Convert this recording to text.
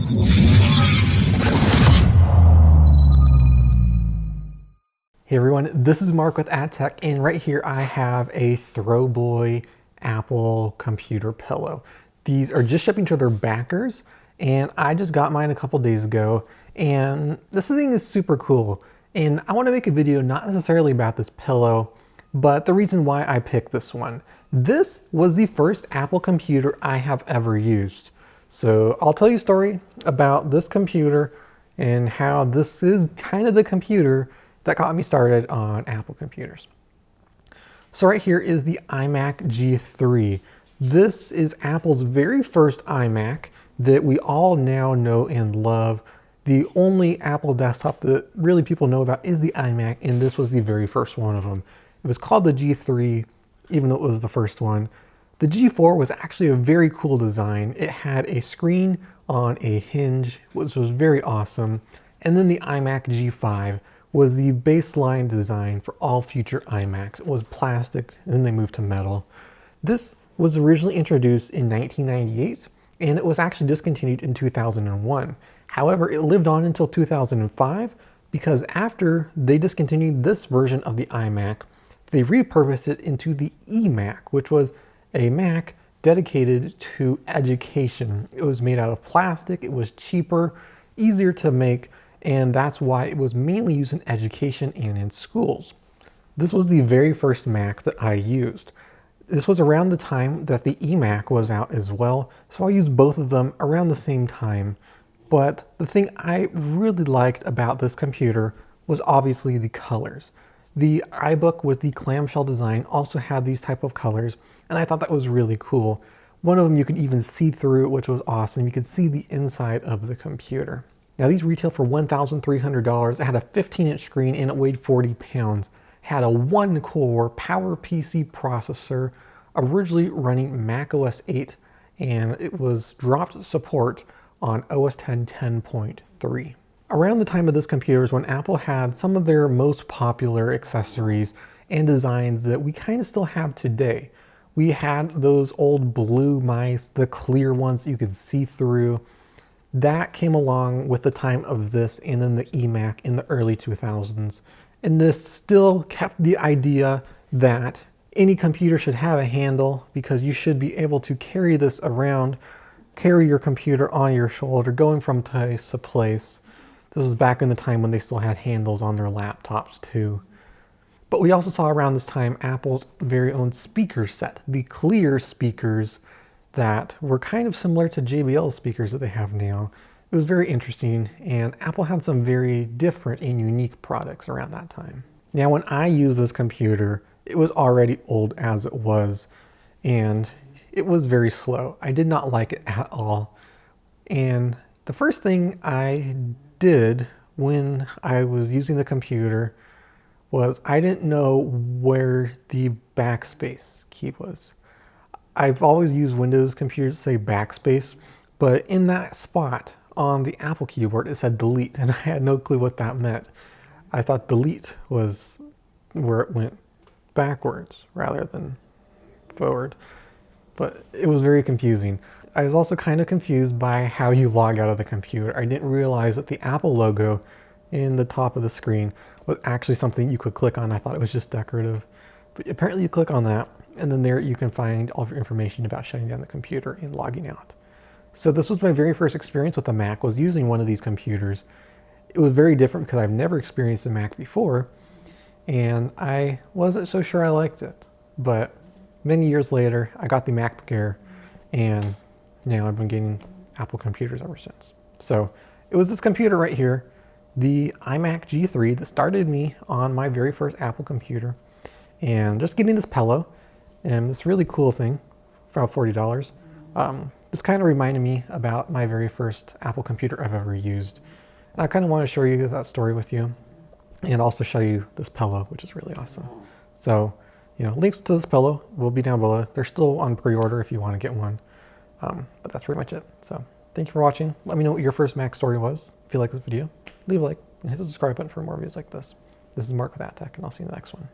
Hey everyone, this is Mark with AdTech, and right here I have a Throwboy Apple computer pillow. These are just shipping to their backers, and I just got mine a couple days ago, and this thing is super cool. And I want to make a video not necessarily about this pillow, but the reason why I picked this one. This was the first Apple computer I have ever used. So I'll tell you a story about this computer and how this is kind of the computer that got me started on Apple computers. So right here is the iMac G3. This is Apple's very first iMac that we all now know and love. The only Apple desktop that really people know about is the iMac, and this was the very first one of them. It was called the G3, even though it was the first one. The G4 was actually a very cool design. It had a screen on a hinge, which was very awesome. And then the iMac G5 was the baseline design for all future iMacs. It was plastic, and then they moved to metal. This was originally introduced in 1998, and it was actually discontinued in 2001. However, it lived on until 2005, because after they discontinued this version of the iMac, they repurposed it into the eMac, which was a Mac dedicated to education. It was made out of plastic, it was cheaper, easier to make, and that's why it was mainly used in education and in schools. This was the very first Mac that I used. This was around the time that the eMac was out as well, so I used both of them around the same time. But the thing I really liked about this computer was obviously the colors. The iBook with the clamshell design also had these type of colors, and I thought that was really cool. One of them you could even see through, which was awesome. You could see the inside of the computer. Now these retail for $1,300. It had a 15-inch screen and it weighed 40 pounds. It had a 1-core PowerPC processor, originally running Mac OS 8, and it was dropped support on OS X 10.3. Around the time of this computer is when Apple had some of their most popular accessories and designs that we kind of still have today. We had those old blue mice, the clear ones you could see through. That came along with the time of this and then the eMac in the early 2000s. And this still kept the idea that any computer should have a handle, because you should be able to carry this around, carry your computer on your shoulder, going from place to place. This was back in the time when they still had handles on their laptops too. But we also saw around this time Apple's very own speaker set, the clear speakers that were kind of similar to JBL speakers that they have now. It was very interesting, and Apple had some very different and unique products around that time. Now, when I used this computer, it was already old as it was, and it was very slow. I did not like it at all. And the first thing I did when I was using the computer was I didn't know where the backspace key was. I've always used Windows computers to say backspace, but in that spot on the Apple keyboard it said delete, and I had no clue what that meant. I thought delete was where it went backwards rather than forward, but it was very confusing. I was also kind of confused by how you log out of the computer. I didn't realize that the Apple logo in the top of the screen was actually something you could click on. I thought it was just decorative, but apparently you click on that, and then there you can find all of your information about shutting down the computer and logging out. So this was my very first experience with a Mac, was using one of these computers. It was very different because I've never experienced a Mac before, and I wasn't so sure I liked it. But many years later, I got the MacBook Air, and now I've been getting Apple computers ever since. So it was this computer right here, the iMac G3, that started me on my very first Apple computer. And just getting this pillow and this really cool thing for about $40. This kind of reminded me about my very first Apple computer I've ever used. And I kind of want to share you that story with you, and also show you this pillow, which is really awesome. So, links to this pillow will be down below. They're still on pre-order if you want to get one. But that's pretty much it. So thank you for watching. Let me know what your first Mac story was. If you like this video, leave a like and hit the subscribe button for more videos like this. This is Mark with AdTech, and I'll see you in the next one.